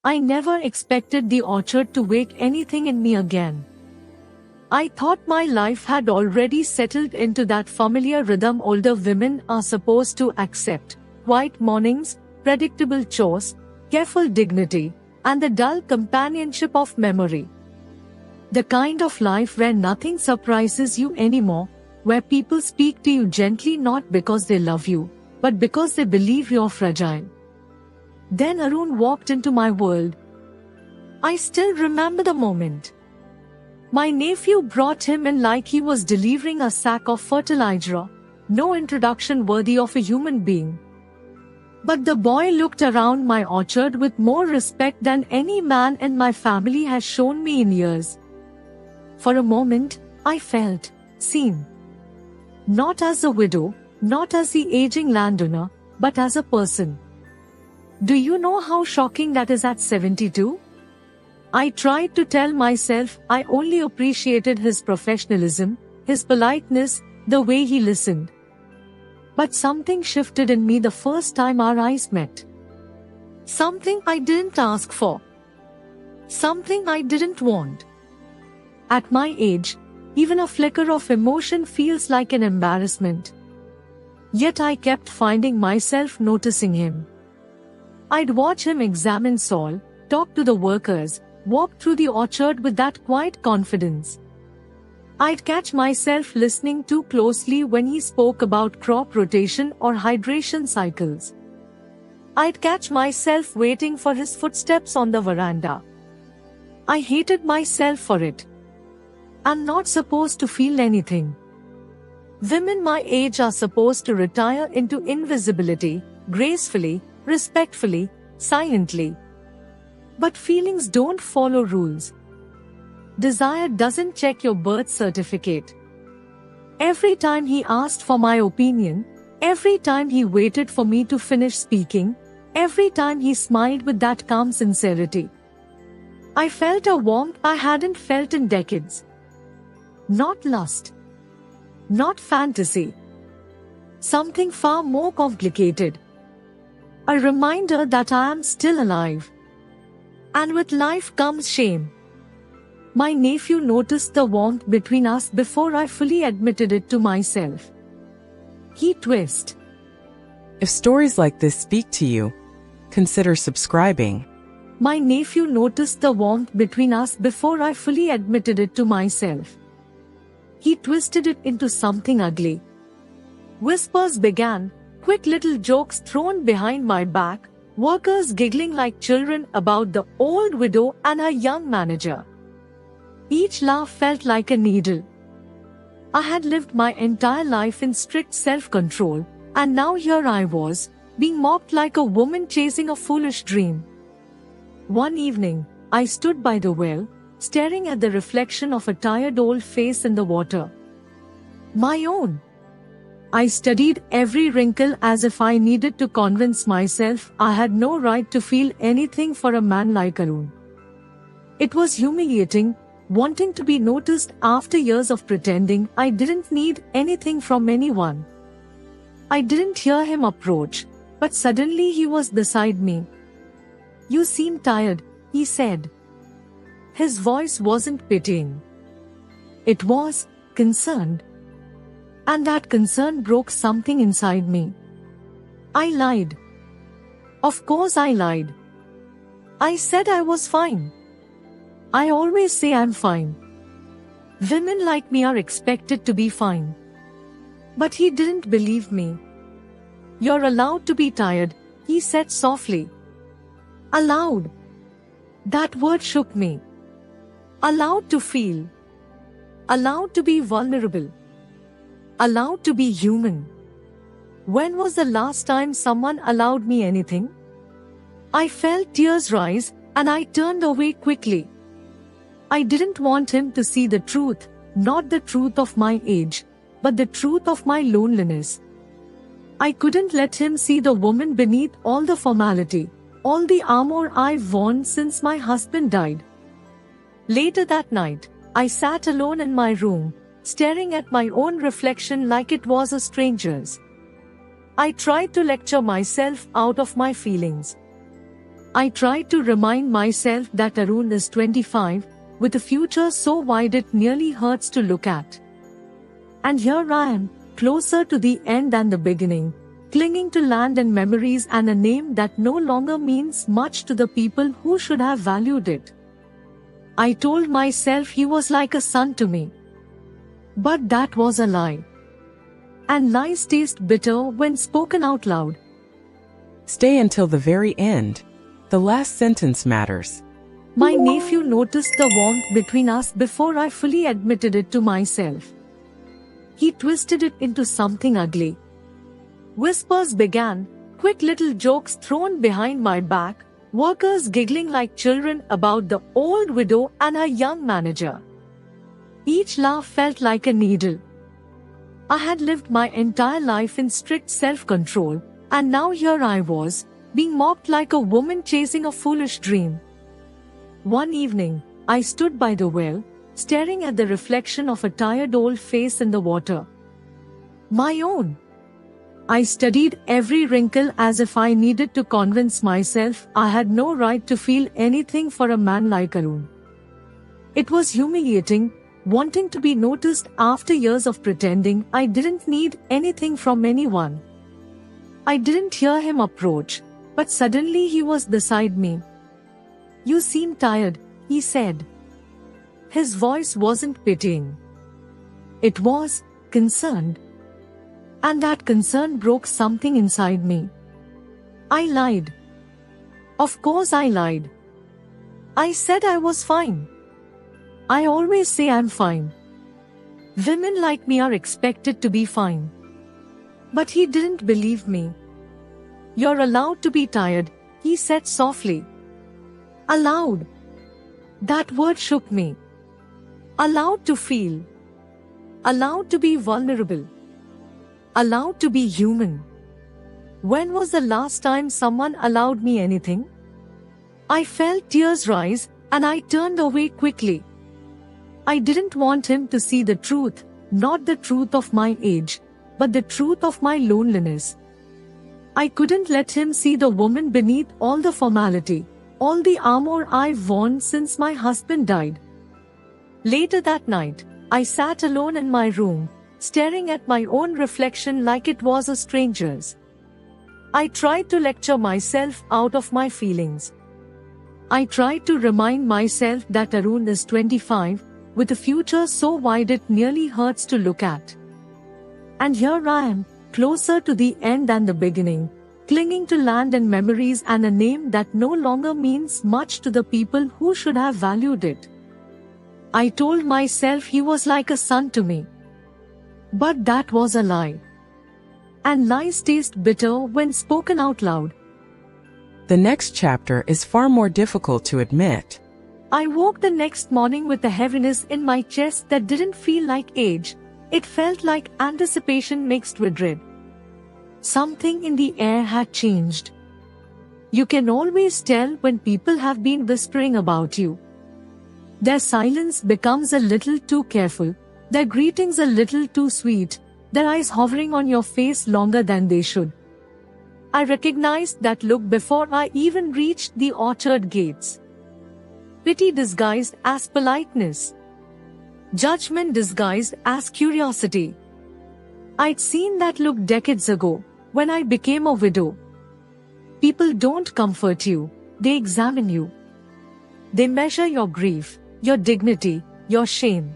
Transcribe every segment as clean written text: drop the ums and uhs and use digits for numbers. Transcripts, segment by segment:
I never expected the orchard to wake anything in me again. I thought my life had already settled into that familiar rhythm older women are supposed to accept: quiet mornings, predictable chores, careful dignity, and the dull companionship of memory. The kind of life where nothing surprises you anymore, where people speak to you gently not because they love you, but because they believe you're fragile. Then Arun walked into my world. I still remember the moment. My nephew brought him in like he was delivering a sack of fertilizer, no introduction worthy of a human being. But the boy looked around my orchard with more respect than any man in my family has shown me in years. For a moment, I felt seen. Not as a widow, not as the aging landowner, but as a person. Do you know how shocking that is at 72? I tried to tell myself I only appreciated his professionalism, his politeness, the way he listened. But something shifted in me the first time our eyes met. Something I didn't ask for. Something I didn't want. At my age, even a flicker of emotion feels like an embarrassment. Yet I kept finding myself noticing him. I'd watch him examine soil, talk to the workers, walk through the orchard with that quiet confidence. I'd catch myself listening too closely when he spoke about crop rotation or hydration cycles. I'd catch myself waiting for his footsteps on the veranda. I hated myself for it. I'm not supposed to feel anything. Women my age are supposed to retire into invisibility, gracefully, respectfully, silently. But feelings don't follow rules. Desire doesn't check your birth certificate. Every time he asked for my opinion, every time he waited for me to finish speaking, every time he smiled with that calm sincerity, I felt a warmth I hadn't felt in decades. Not lust. Not fantasy. Something far more complicated. A reminder that I am still alive. And with life comes shame. My nephew noticed the warmth between us before I fully admitted it to myself. He twisted. If stories like this speak to you, consider subscribing. My nephew noticed the warmth between us before I fully admitted it to myself. He twisted it into something ugly. Whispers began, quick little jokes thrown behind my back, workers giggling like children about the old widow and her young manager. Each laugh felt like a needle. I had lived my entire life in strict self-control, and now here I was, being mocked like a woman chasing a foolish dream. One evening, I stood by the well, staring at the reflection of a tired old face in the water. My own. I studied every wrinkle as if I needed to convince myself I had no right to feel anything for a man like Arun. It was humiliating, wanting to be noticed after years of pretending I didn't need anything from anyone. I didn't hear him approach, but suddenly he was beside me. "You seem tired," he said. His voice wasn't pitying. It was concerned. And that concern broke something inside me. I lied. Of course I lied. I said I was fine. I always say I'm fine. Women like me are expected to be fine. But he didn't believe me. "You're allowed to be tired," he said softly. Allowed. That word shook me. Allowed to feel. Allowed to be vulnerable. Allowed to be human. When was the last time someone allowed me anything? I felt tears rise, and I turned away quickly. I didn't want him to see the truth, not the truth of my age, but the truth of my loneliness. I couldn't let him see the woman beneath all the formality, all the armor I've worn since my husband died. Later that night, I sat alone in my room, staring at my own reflection like it was a stranger's. I tried to lecture myself out of my feelings. I tried to remind myself that Arun is 25, with a future so wide it nearly hurts to look at. And here I am, closer to the end than the beginning, clinging to land and memories and a name that no longer means much to the people who should have valued it. I told myself he was like a son to me. But that was a lie. And lies taste bitter when spoken out loud. Stay until the very end. The last sentence matters. My nephew noticed the warmth between us before I fully admitted it to myself. He twisted it into something ugly. Whispers began, quick little jokes thrown behind my back, workers giggling like children about the old widow and her young manager. Each laugh felt like a needle. I had lived my entire life in strict self-control, and now here I was, being mocked like a woman chasing a foolish dream. One evening, I stood by the well, staring at the reflection of a tired old face in the water. My own. I studied every wrinkle as if I needed to convince myself I had no right to feel anything for a man like Arun. It was humiliating, wanting to be noticed after years of pretending I didn't need anything from anyone. I didn't hear him approach, but suddenly he was beside me. "You seem tired," he said. His voice wasn't pitying. It was concerned. And that concern broke something inside me. I lied. Of course I lied. I said I was fine. I always say I'm fine. Women like me are expected to be fine. But he didn't believe me. "You're allowed to be tired," he said softly. Allowed. That word shook me. Allowed to feel. Allowed to be vulnerable. Allowed to be human. When was the last time someone allowed me anything? I felt tears rise, and I turned away quickly. I didn't want him to see the truth, not the truth of my age, but the truth of my loneliness. I couldn't let him see the woman beneath all the formality, all the armor I've worn since my husband died. Later that night, I sat alone in my room, staring at my own reflection like it was a stranger's. I tried to lecture myself out of my feelings. I tried to remind myself that Arun is 25, with a future so wide it nearly hurts to look at. And here I am, closer to the end than the beginning, clinging to land and memories and a name that no longer means much to the people who should have valued it. I told myself he was like a son to me. But that was a lie. And lies taste bitter when spoken out loud. The next chapter is far more difficult to admit. I woke the next morning with a heaviness in my chest that didn't feel like age. It felt like anticipation mixed with dread. Something in the air had changed. You can always tell when people have been whispering about you. Their silence becomes a little too careful, their greetings a little too sweet, their eyes hovering on your face longer than they should. I recognized that look before I even reached the orchard gates. Pity disguised as politeness. Judgment disguised as curiosity. I'd seen that look decades ago, when I became a widow. People don't comfort you, they examine you. They measure your grief, your dignity, your shame.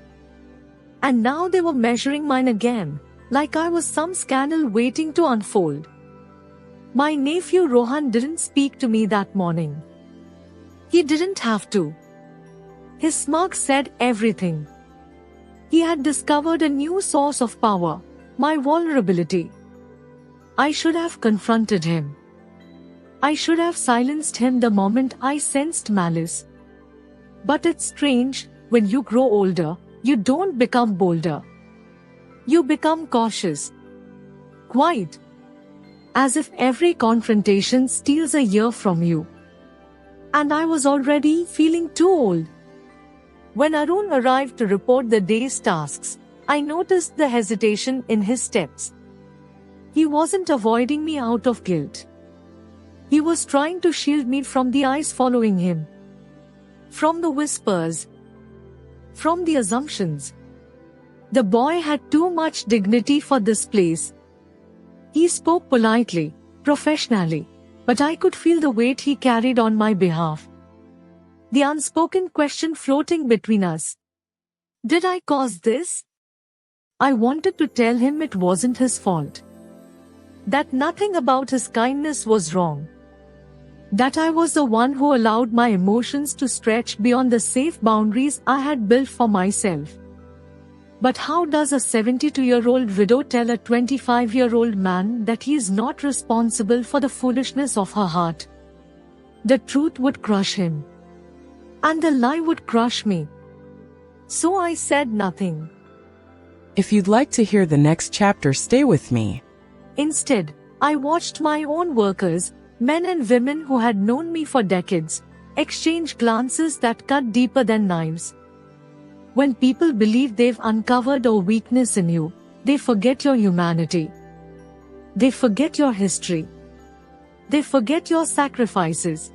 And now they were measuring mine again, like I was some scandal waiting to unfold. My nephew Rohan didn't speak to me that morning. He didn't have to. His smirk said everything. He had discovered a new source of power, my vulnerability. I should have confronted him. I should have silenced him the moment I sensed malice. But it's strange, when you grow older, you don't become bolder. You become cautious. Quiet. As if every confrontation steals a year from you. And I was already feeling too old. When Arun arrived to report the day's tasks, I noticed the hesitation in his steps. He wasn't avoiding me out of guilt. He was trying to shield me from the eyes following him, from the whispers, from the assumptions. The boy had too much dignity for this place. He spoke politely, professionally, but I could feel the weight he carried on my behalf. The unspoken question floating between us. Did I cause this? I wanted to tell him it wasn't his fault. That nothing about his kindness was wrong. That I was the one who allowed my emotions to stretch beyond the safe boundaries I had built for myself. But how does a 72-year-old widow tell a 25-year-old man that he is not responsible for the foolishness of her heart? The truth would crush him. And the lie would crush me. So I said nothing. If you'd like to hear the next chapter, stay with me. Instead, I watched my own workers, men and women who had known me for decades, exchange glances that cut deeper than knives. When people believe they've uncovered a weakness in you, they forget your humanity. They forget your history. They forget your sacrifices.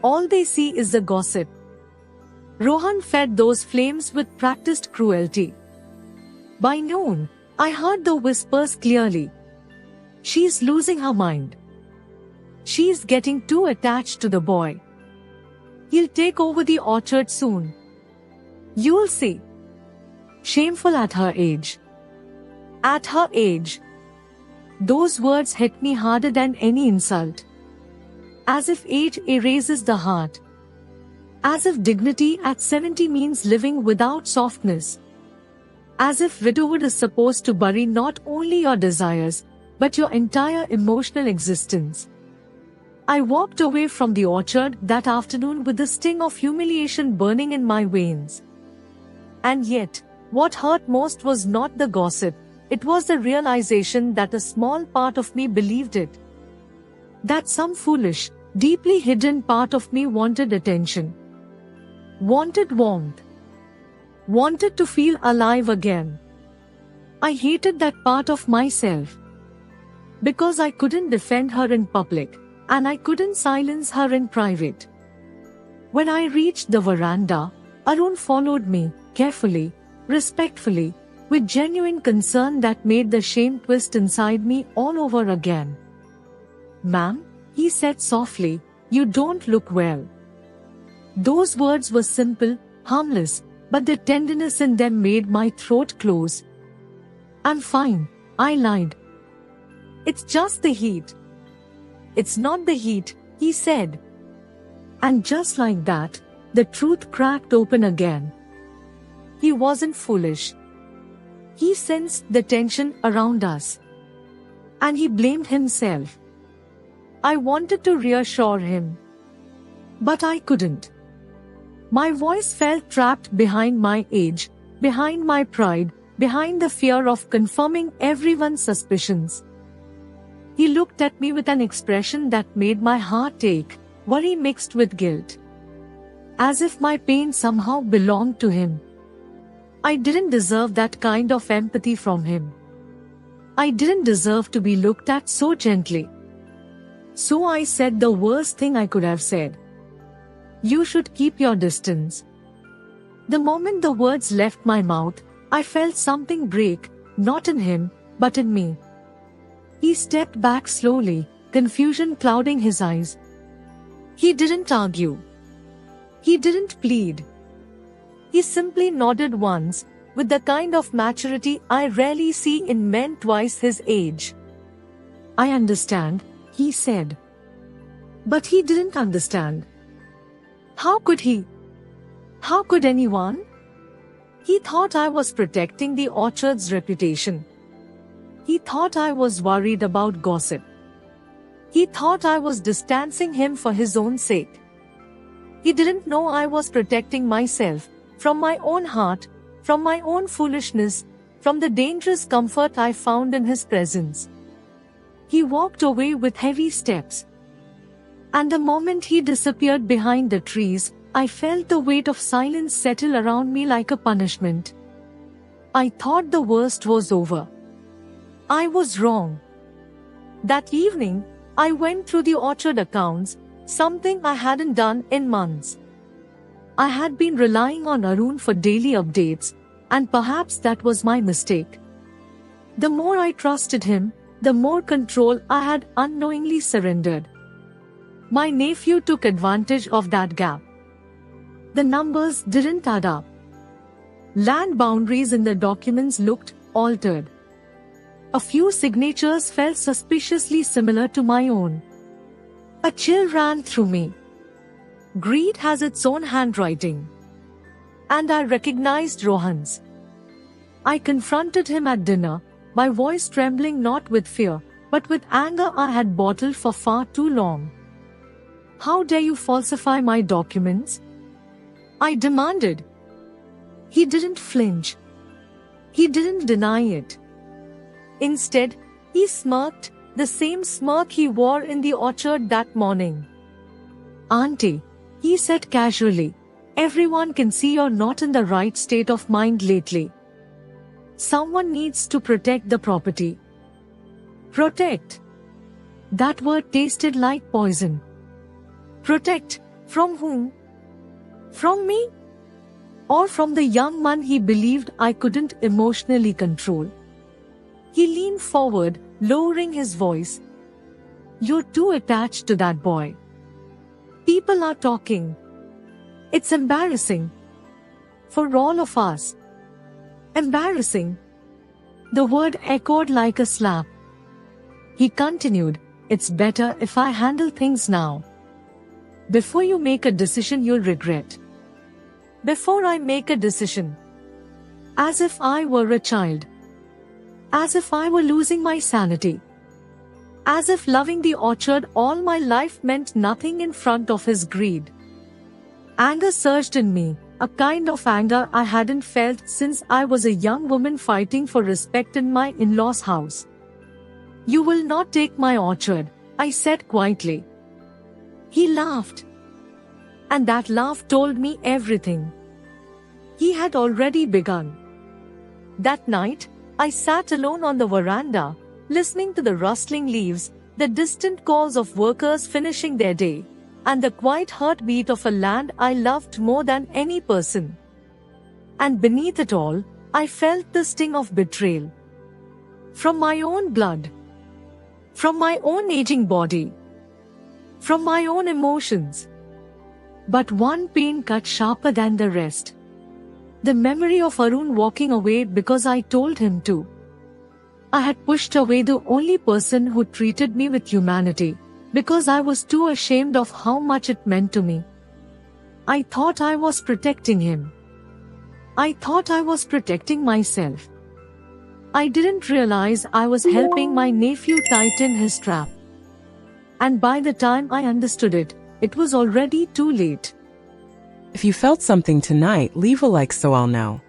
All they see is the gossip. Rohan fed those flames with practiced cruelty. By noon, I heard the whispers clearly. She's losing her mind. She's getting too attached to the boy. He'll take over the orchard soon. You'll see. Shameful at her age. At her age. Those words hit me harder than any insult. As if age erases the heart. As if dignity at 70 means living without softness. As if widowhood is supposed to bury not only your desires, but your entire emotional existence. I walked away from the orchard that afternoon with the sting of humiliation burning in my veins. And yet, what hurt most was not the gossip, it was the realization that a small part of me believed it. That some foolish, deeply hidden part of me wanted attention. Wanted warmth. Wanted to feel alive again. I hated that part of myself. Because I couldn't defend her in public, and I couldn't silence her in private. When I reached the veranda, Arun followed me, carefully, respectfully, with genuine concern that made the shame twist inside me all over again. "Ma'am," he said softly, "you don't look well." Those words were simple, harmless, but the tenderness in them made my throat close. "I'm fine," I lied. "It's just the heat." "It's not the heat," he said. And just like that, the truth cracked open again. He wasn't foolish. He sensed the tension around us. And he blamed himself. I wanted to reassure him. But I couldn't. My voice felt trapped behind my age, behind my pride, behind the fear of confirming everyone's suspicions. He looked at me with an expression that made my heart ache, worry mixed with guilt. As if my pain somehow belonged to him. I didn't deserve that kind of empathy from him. I didn't deserve to be looked at so gently. So I said the worst thing I could have said. "You should keep your distance." The moment the words left my mouth, I felt something break, not in him, but in me. He stepped back slowly, confusion clouding his eyes. He didn't argue. He didn't plead. He simply nodded once, with the kind of maturity I rarely see in men twice his age. "I understand," he said. But he didn't understand. How could he? How could anyone? He thought I was protecting the orchard's reputation. He thought I was worried about gossip. He thought I was distancing him for his own sake. He didn't know I was protecting myself, from my own heart, from my own foolishness, from the dangerous comfort I found in his presence. He walked away with heavy steps. And the moment he disappeared behind the trees, I felt the weight of silence settle around me like a punishment. I thought the worst was over. I was wrong. That evening, I went through the orchard accounts, something I hadn't done in months. I had been relying on Arun for daily updates, and perhaps that was my mistake. The more I trusted him, the more control I had unknowingly surrendered. My nephew took advantage of that gap. The numbers didn't add up. Land boundaries in the documents looked altered. A few signatures felt suspiciously similar to my own. A chill ran through me. Greed has its own handwriting. And I recognized Rohan's. I confronted him at dinner, my voice trembling not with fear, but with anger I had bottled for far too long. How dare you falsify my documents? I demanded. He didn't flinch. He didn't deny it. Instead, he smirked, the same smirk he wore in the orchard that morning. Auntie, he said casually, everyone can see you're not in the right state of mind lately. Someone needs to protect the property. Protect. That word tasted like poison. Protect, from whom? From me? Or from the young man he believed I couldn't emotionally control? He leaned forward, lowering his voice. You're too attached to that boy. People are talking. It's embarrassing. For all of us. Embarrassing. The word echoed like a slap. He continued, it's better if I handle things now. Before you make a decision you'll regret. Before I make a decision. As if I were a child. As if I were losing my sanity. As if loving the orchard all my life meant nothing in front of his greed. Anger surged in me, a kind of anger I hadn't felt since I was a young woman fighting for respect in my in-laws' house. You will not take my orchard, I said quietly. He laughed. And that laugh told me everything. He had already begun. That night, I sat alone on the veranda, listening to the rustling leaves, the distant calls of workers finishing their day, and the quiet heartbeat of a land I loved more than any person. And beneath it all, I felt the sting of betrayal. From my own blood. From my own aging body. From my own emotions. But one pain cut sharper than the rest. The memory of Arun walking away because I told him to. I had pushed away the only person who treated me with humanity, because I was too ashamed of how much it meant to me. I thought I was protecting him. I thought I was protecting myself. I didn't realize I was helping my nephew tighten his trap. And by the time I understood it, it was already too late. If you felt something tonight, leave a like so I'll know.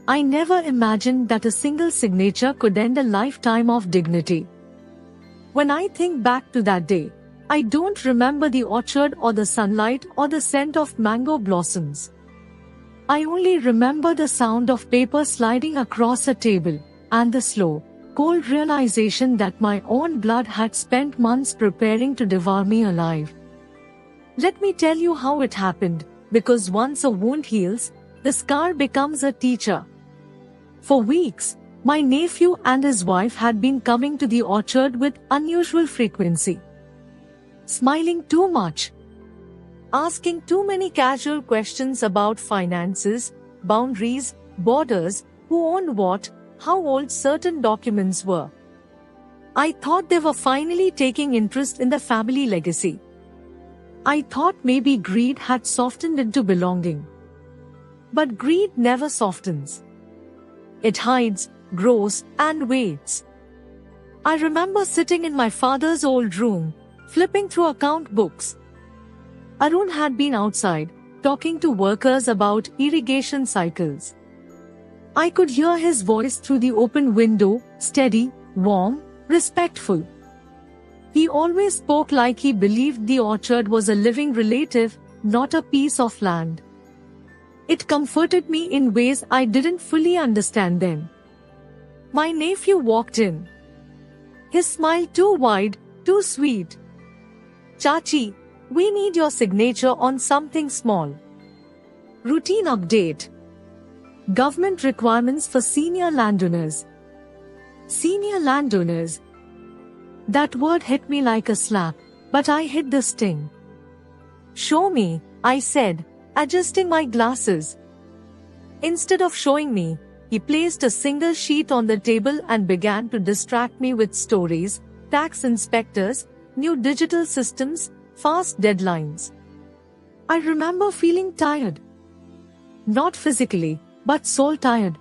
I never imagined that a single signature could end a lifetime of dignity. When I think back to that day, I don't remember the orchard or the sunlight or the scent of mango blossoms. I only remember the sound of paper sliding across a table, and the slow, cold realization that my own blood had spent months preparing to devour me alive. Let me tell you how it happened, because once a wound heals, the scar becomes a teacher. For weeks, my nephew and his wife had been coming to the orchard with unusual frequency. Smiling too much. Asking too many casual questions about finances, boundaries, borders, who owned what, how old certain documents were. I thought they were finally taking interest in the family legacy. I thought maybe greed had softened into belonging. But greed never softens. It hides, grows, and waits. I remember sitting in my father's old room, flipping through account books. Arun had been outside, talking to workers about irrigation cycles. I could hear his voice through the open window, steady, warm, respectful. He always spoke like he believed the orchard was a living relative, not a piece of land. It comforted me in ways I didn't fully understand then. My nephew walked in. His smile too wide, too sweet. Chachi, we need your signature on something small. Routine update. Government requirements for senior landowners. Senior landowners. That word hit me like a slap, but I hid the sting. Show me, I said, adjusting my glasses. Instead of showing me, he placed a single sheet on the table and began to distract me with stories, tax inspectors, new digital systems, fast deadlines. I remember feeling tired. Not physically, but soul tired.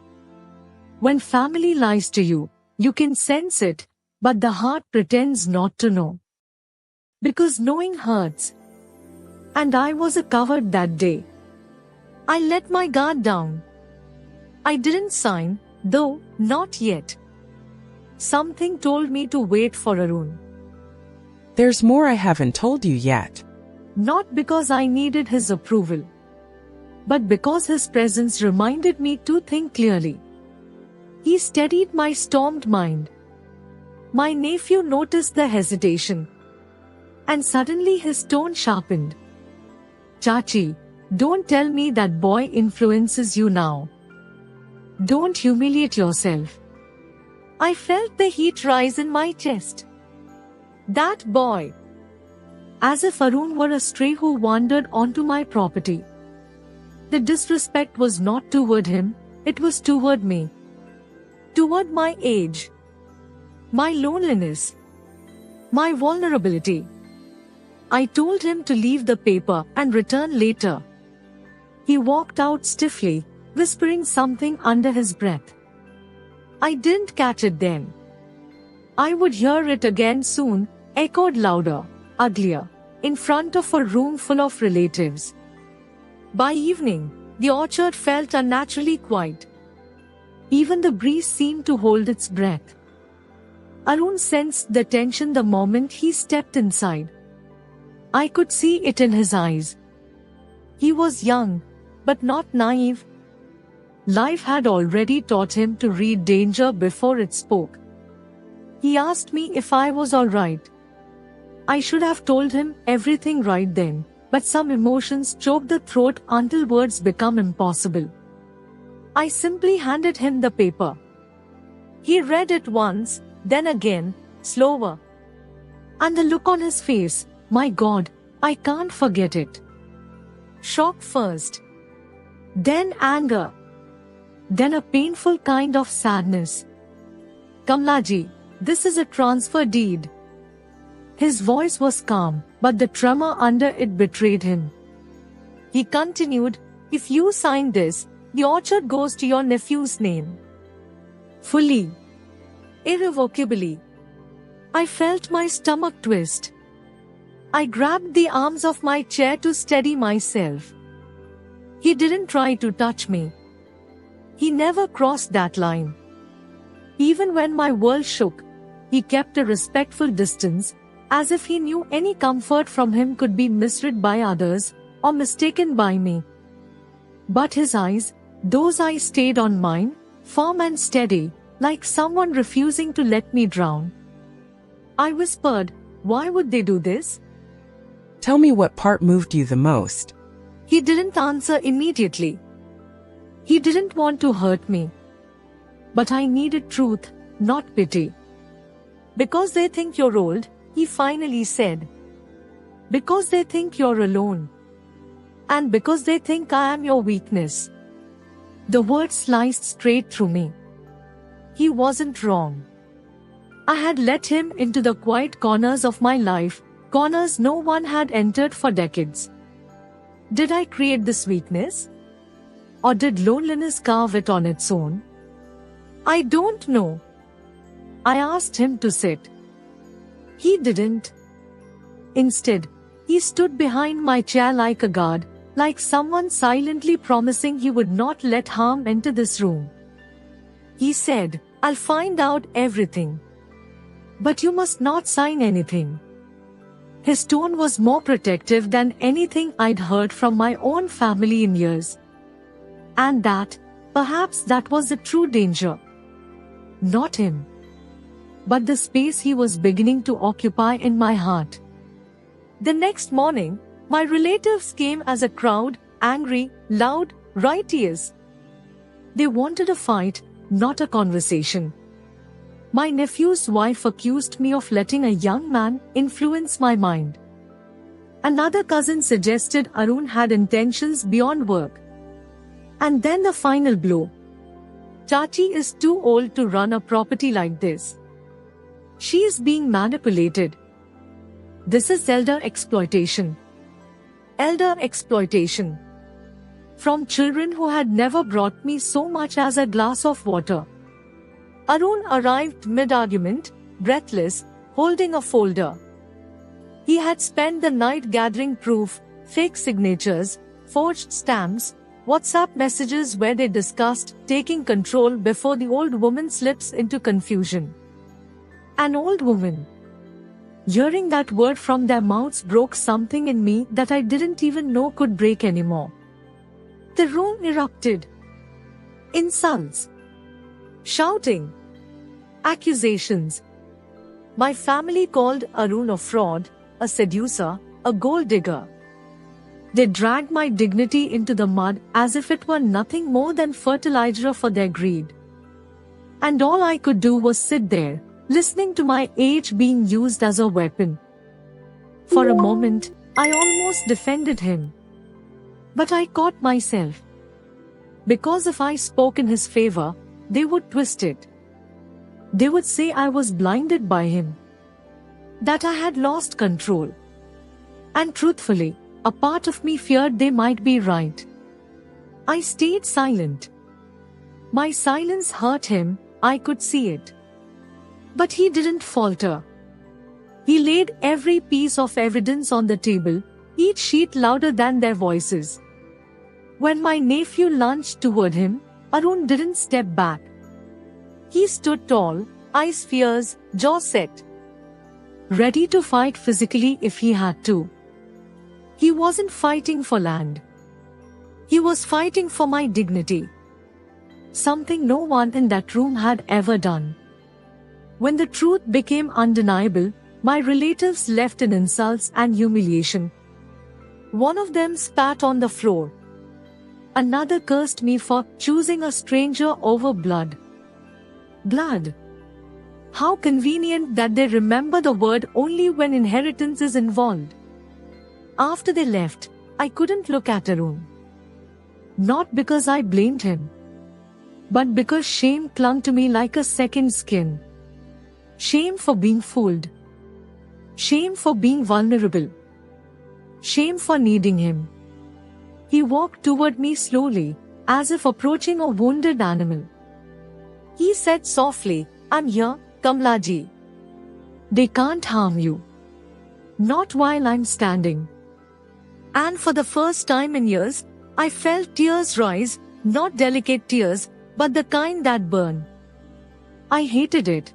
When family lies to you, you can sense it, but the heart pretends not to know. Because knowing hurts. And I was a coward that day. I let my guard down. I didn't sign, though, not yet. Something told me to wait for Arun. There's more I haven't told you yet. Not because I needed his approval, but because his presence reminded me to think clearly. He steadied my stormed mind. My nephew noticed the hesitation, and suddenly his tone sharpened. Chachi, don't tell me that boy influences you now. Don't humiliate yourself. I felt the heat rise in my chest. That boy. As if Arun were a stray who wandered onto my property. The disrespect was not toward him, it was toward me. Toward my age. My loneliness. My vulnerability. I told him to leave the paper and return later. He walked out stiffly, whispering something under his breath. I didn't catch it then. I would hear it again soon, echoed louder, uglier, in front of a room full of relatives. By evening, the orchard felt unnaturally quiet. Even the breeze seemed to hold its breath. Arun sensed the tension the moment he stepped inside. I could see it in his eyes. He was young, but not naive. Life had already taught him to read danger before it spoke. He asked me if I was all right. I should have told him everything right then, but some emotions choke the throat until words become impossible. I simply handed him the paper. He read it once, then again, slower. And the look on his face, my God, I can't forget it. Shock first. Then anger. Then a painful kind of sadness. Kamalaji, this is a transfer deed. His voice was calm, but the tremor under it betrayed him. He continued, if you sign this, the orchard goes to your nephew's name. Fully. Irrevocably. I felt my stomach twist. I grabbed the arms of my chair to steady myself. He didn't try to touch me. He never crossed that line. Even when my world shook, he kept a respectful distance, as if he knew any comfort from him could be misread by others, or mistaken by me. But his eyes, those eyes stayed on mine, firm and steady, like someone refusing to let me drown. I whispered, why would they do this? Tell me what part moved you the most. He didn't answer immediately. He didn't want to hurt me. But I needed truth, not pity. Because they think you're old, he finally said. Because they think you're alone. And because they think I am your weakness. The word sliced straight through me. He wasn't wrong. I had let him into the quiet corners of my life, corners no one had entered for decades. Did I create this weakness? Or did loneliness carve it on its own? I don't know. I asked him to sit. He didn't. Instead, he stood behind my chair like a guard, like someone silently promising he would not let harm enter this room. He said, I'll find out everything. But you must not sign anything. His tone was more protective than anything I'd heard from my own family in years. And perhaps that was the true danger. Not him, but the space he was beginning to occupy in my heart. The next morning, my relatives came as a crowd, angry, loud, righteous. They wanted a fight, not a conversation. My nephew's wife accused me of letting a young man influence my mind. Another cousin suggested Arun had intentions beyond work. And then the final blow. Chachi is too old to run a property like this. She is being manipulated. This is elder exploitation. Elder exploitation. From children who had never brought me so much as a glass of water. Arun arrived mid-argument, breathless, holding a folder. He had spent the night gathering proof, fake signatures, forged stamps, WhatsApp messages where they discussed taking control before the old woman slips into confusion. An old woman. Hearing that word from their mouths broke something in me that I didn't even know could break anymore. The room erupted. Insults. Shouting. Accusations. My family called Arun a fraud, a seducer, a gold digger. They dragged my dignity into the mud as if it were nothing more than fertilizer for their greed. And all I could do was sit there, listening to my age being used as a weapon. For a moment, I almost defended him. But I caught myself. Because if I spoke in his favor, they would twist it. They would say I was blinded by him. That I had lost control. And truthfully, a part of me feared they might be right. I stayed silent. My silence hurt him, I could see it. But he didn't falter. He laid every piece of evidence on the table, each sheet louder than their voices. When my nephew lunged toward him, Arun didn't step back. He stood tall, eyes fierce, jaw set. Ready to fight physically if he had to. He wasn't fighting for land. He was fighting for my dignity. Something no one in that room had ever done. When the truth became undeniable, my relatives left in insults and humiliation. One of them spat on the floor. Another cursed me for choosing a stranger over blood. Blood. How convenient that they remember the word only when inheritance is involved. After they left, I couldn't look at Arun. Not because I blamed him, but because shame clung to me like a second skin. Shame for being fooled. Shame for being vulnerable. Shame for needing him. He walked toward me slowly, as if approaching a wounded animal. He said softly, "I'm here, Kamala ji. They can't harm you. Not while I'm standing." And for the first time in years, I felt tears rise, not delicate tears, but the kind that burn. I hated it.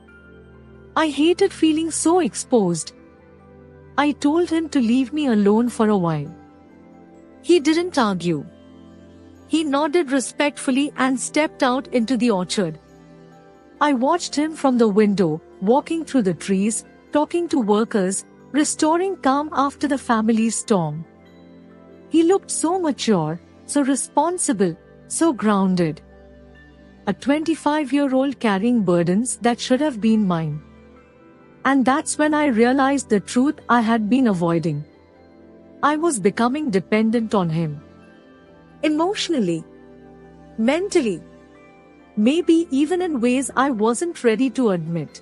I hated feeling so exposed. I told him to leave me alone for a while. He didn't argue. He nodded respectfully and stepped out into the orchard. I watched him from the window, walking through the trees, talking to workers, restoring calm after the family's storm. He looked so mature, so responsible, so grounded. A 25-year-old carrying burdens that should have been mine. And that's when I realized the truth I had been avoiding. I was becoming dependent on him. Emotionally. Mentally. Maybe even in ways I wasn't ready to admit.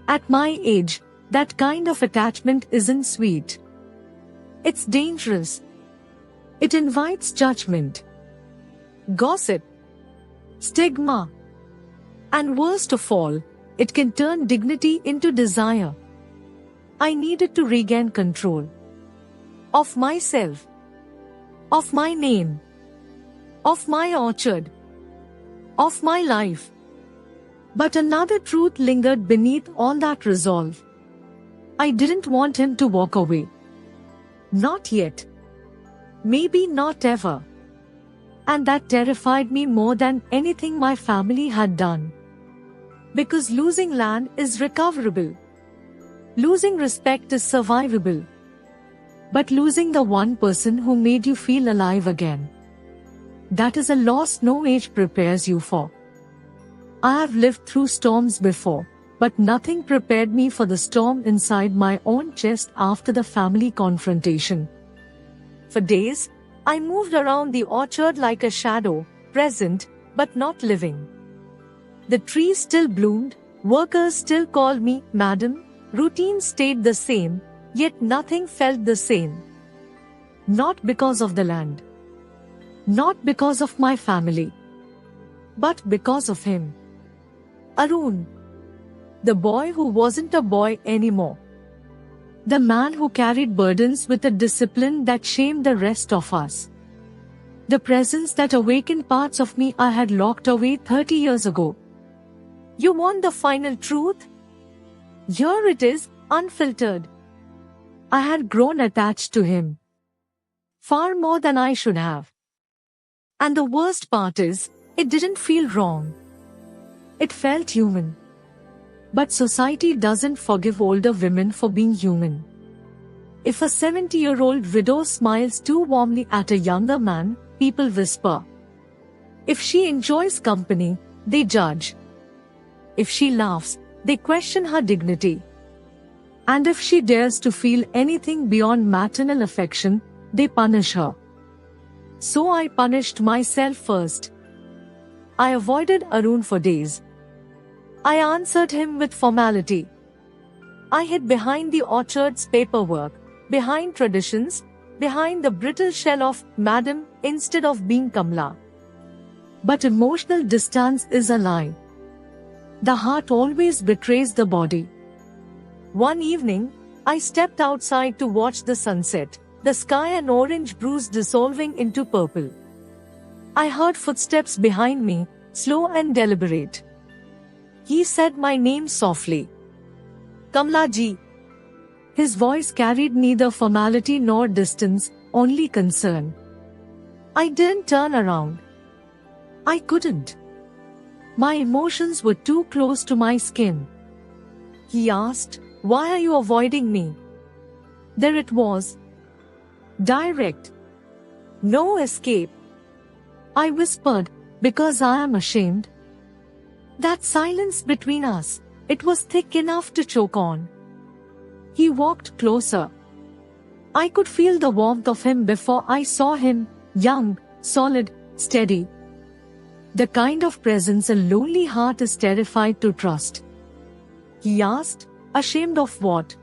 At my age, that kind of attachment isn't sweet. It's dangerous. It invites judgment, gossip, stigma, and worst of all, it can turn dignity into desire. I needed to regain control of myself, of my name, of my orchard, of my life. But another truth lingered beneath all that resolve. I didn't want him to walk away. Not yet. Maybe not ever. And that terrified me more than anything my family had done. Because losing land is recoverable. Losing respect is survivable. But losing the one person who made you feel alive again, that is a loss no age prepares you for. I have lived through storms before, but nothing prepared me for the storm inside my own chest after the family confrontation. For days, I moved around the orchard like a shadow, present, but not living. The trees still bloomed, workers still called me madam, routine stayed the same, yet nothing felt the same. Not because of the land. Not because of my family. But because of him. Arun. The boy who wasn't a boy anymore. The man who carried burdens with a discipline that shamed the rest of us. The presence that awakened parts of me I had locked away 30 years ago. You want the final truth? Here it is, unfiltered. I had grown attached to him. Far more than I should have. And the worst part is, it didn't feel wrong. It felt human. But society doesn't forgive older women for being human. If a 70-year-old widow smiles too warmly at a younger man, people whisper. If she enjoys company, they judge. If she laughs, they question her dignity. And if she dares to feel anything beyond maternal affection, they punish her. So I punished myself first. I avoided Arun for days. I answered him with formality. I hid behind the orchard's paperwork, behind traditions, behind the brittle shell of madam instead of being Kamala. But emotional distance is a lie. The heart always betrays the body. One evening, I stepped outside to watch the sunset, the sky an orange bruise dissolving into purple. I heard footsteps behind me, slow and deliberate. He said my name softly. Kamala ji. His voice carried neither formality nor distance, only concern. I didn't turn around. I couldn't. My emotions were too close to my skin. He asked, "Why are you avoiding me?" There it was. Direct. No escape. I whispered, "Because I am ashamed." That silence between us, it was thick enough to choke on. He walked closer. I could feel the warmth of him before I saw him, young, solid, steady. The kind of presence a lonely heart is terrified to trust. He asked, "Ashamed of what?"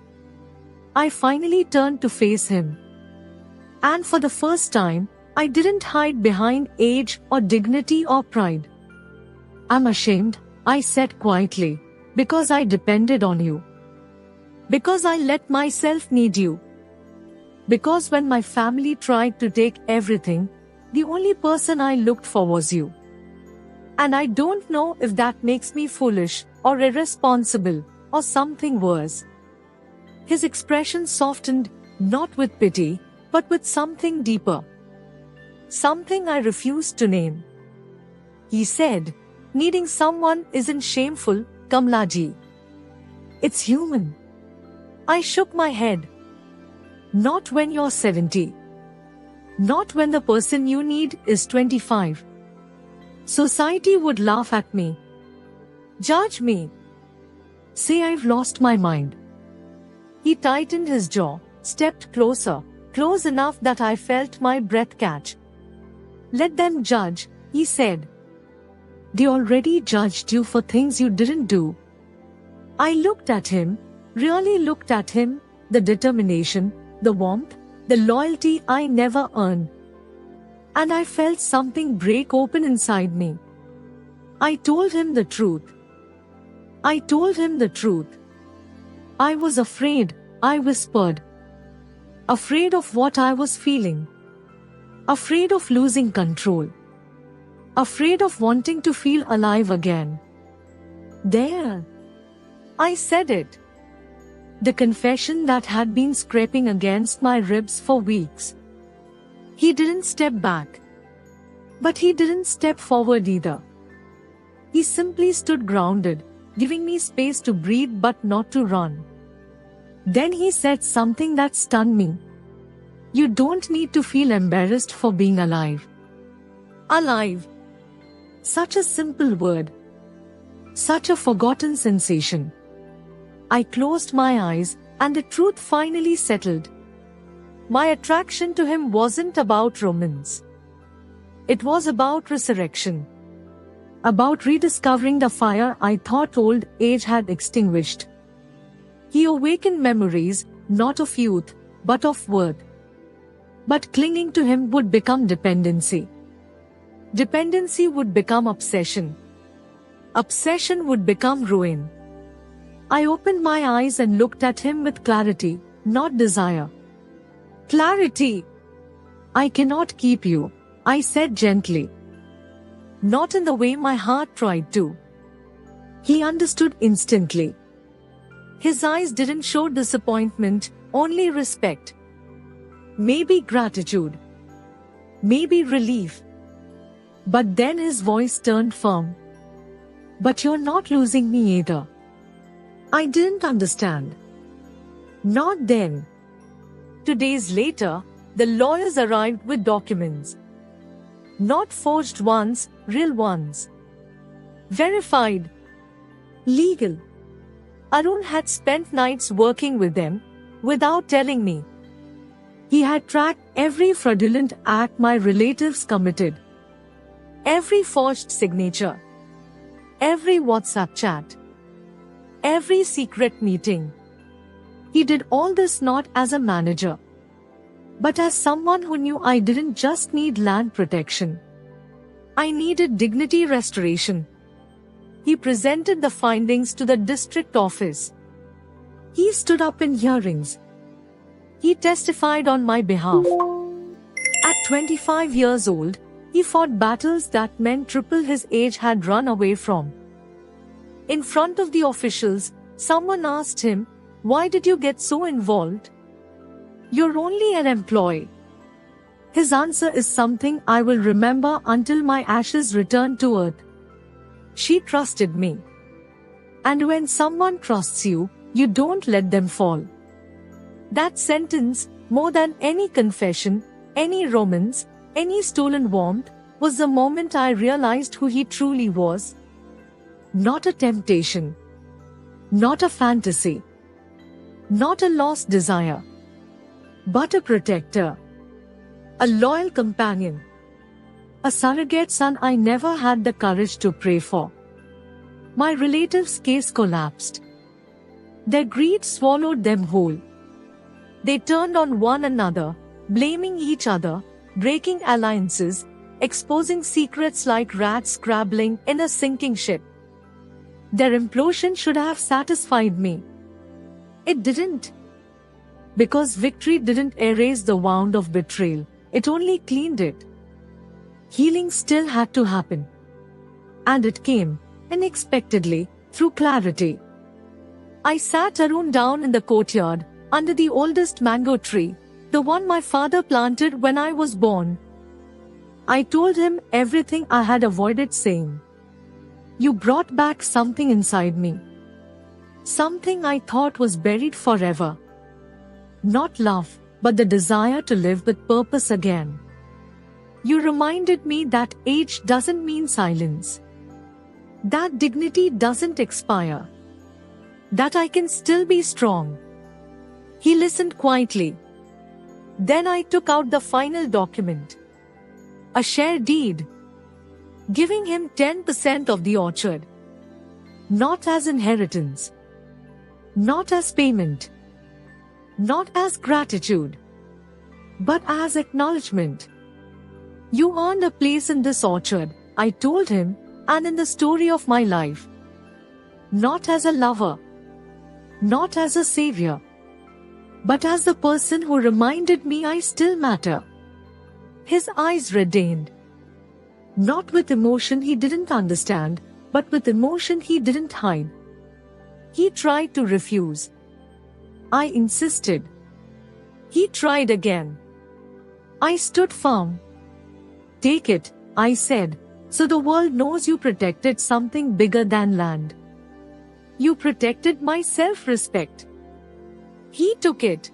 I finally turned to face him. And for the first time, I didn't hide behind age or dignity or pride. "I'm ashamed," I said quietly, "because I depended on you. Because I let myself need you. Because when my family tried to take everything, the only person I looked for was you. And I don't know if that makes me foolish, or irresponsible, or something worse." His expression softened, not with pity, but with something deeper. Something I refused to name. He said, "Needing someone isn't shameful, Kamala ji. It's human." I shook my head. "Not when you're 70. Not when the person you need is 25. Society would laugh at me. Judge me. Say I've lost my mind." He tightened his jaw, stepped closer, close enough that I felt my breath catch. "Let them judge," he said. "They already judged you for things you didn't do." I looked at him, really looked at him, the determination, the warmth, the loyalty I never earned. And I felt something break open inside me. I told him the truth. I told him the truth. I was afraid, I whispered. Afraid of what I was feeling. Afraid of losing control. Afraid of wanting to feel alive again. There. I said it. The confession that had been scraping against my ribs for weeks. He didn't step back. But he didn't step forward either. He simply stood grounded, giving me space to breathe but not to run. Then he said something that stunned me. You don't need to feel embarrassed for being alive. Alive. Such a simple word. Such a forgotten sensation. I closed my eyes, and the truth finally settled. My attraction to him wasn't about romance. It was about resurrection. About rediscovering the fire I thought old age had extinguished. He awakened memories, not of youth, but of worth. But clinging to him would become dependency. Dependency would become obsession. Obsession would become ruin. I opened my eyes and looked at him with clarity, not desire. Clarity. I cannot keep you, I said gently. Not in the way my heart tried to. He understood instantly. His eyes didn't show disappointment, only respect. Maybe gratitude. Maybe relief. But then his voice turned firm. But you're not losing me either. I didn't understand. Not then. 2 days later, the lawyers arrived with documents. Not forged ones, real ones. Verified. Legal. Arun had spent nights working with them, without telling me. He had tracked every fraudulent act my relatives committed. Every forged signature. Every WhatsApp chat. Every secret meeting. He did all this not as a manager, but as someone who knew I didn't just need land protection. I needed dignity restoration. He presented the findings to the district office. He stood up in hearings. He testified on my behalf. At 25 years old, he fought battles that men triple his age had run away from. In front of the officials, someone asked him, "Why did you get so involved? You're only an employee." His answer is something I will remember until my ashes return to earth. She trusted me. And when someone trusts you, you don't let them fall. That sentence, more than any confession, any romance, any stolen warmth, was the moment I realized who he truly was. Not a temptation. Not a fantasy. Not a lost desire. But a protector. A loyal companion. A surrogate son I never had the courage to pray for. My relatives' case collapsed. Their greed swallowed them whole. They turned on one another, blaming each other, breaking alliances, exposing secrets like rats scrabbling in a sinking ship. Their implosion should have satisfied me. It didn't. Because victory didn't erase the wound of betrayal, it only cleaned it. Healing still had to happen. And it came, unexpectedly, through clarity. I sat Arun down in the courtyard, under the oldest mango tree, the one my father planted when I was born. I told him everything I had avoided saying. You brought back something inside me. Something I thought was buried forever. Not love, but the desire to live with purpose again. You reminded me that age doesn't mean silence. That dignity doesn't expire. That I can still be strong. He listened quietly. Then I took out the final document. A share deed. Giving him 10% of the orchard. Not as inheritance. Not as payment. Not as gratitude. But as acknowledgement. You earned a place in this orchard, I told him, and in the story of my life. Not as a lover. Not as a savior. But as the person who reminded me I still matter. His eyes reddened. Not with emotion he didn't understand, but with emotion he didn't hide. He tried to refuse. I insisted. He tried again. I stood firm. Take it, I said, so the world knows you protected something bigger than land. You protected my self-respect. He took it.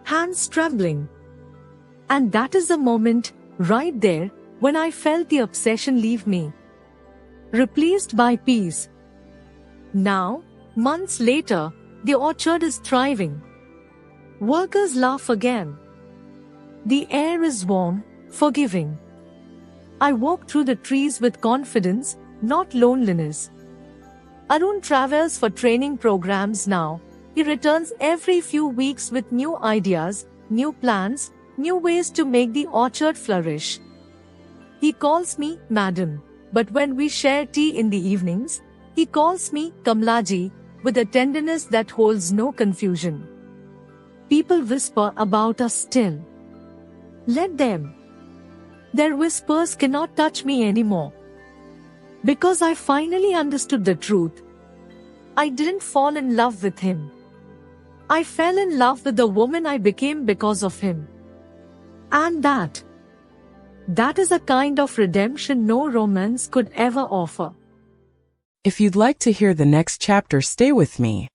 Hands trembling. And that is the moment, right there, when I felt the obsession leave me, replaced by peace. Now, months later, the orchard is thriving. Workers laugh again. The air is warm, forgiving. I walk through the trees with confidence, not loneliness. Arun travels for training programs now. He returns every few weeks with new ideas, new plans, new ways to make the orchard flourish. He calls me Madam, but when we share tea in the evenings, he calls me Kamala Ji, with a tenderness that holds no confusion. People whisper about us still. Let them. Their whispers cannot touch me anymore. Because I finally understood the truth. I didn't fall in love with him. I fell in love with the woman I became because of him. And that is a kind of redemption no romance could ever offer. If you'd like to hear the next chapter, stay with me.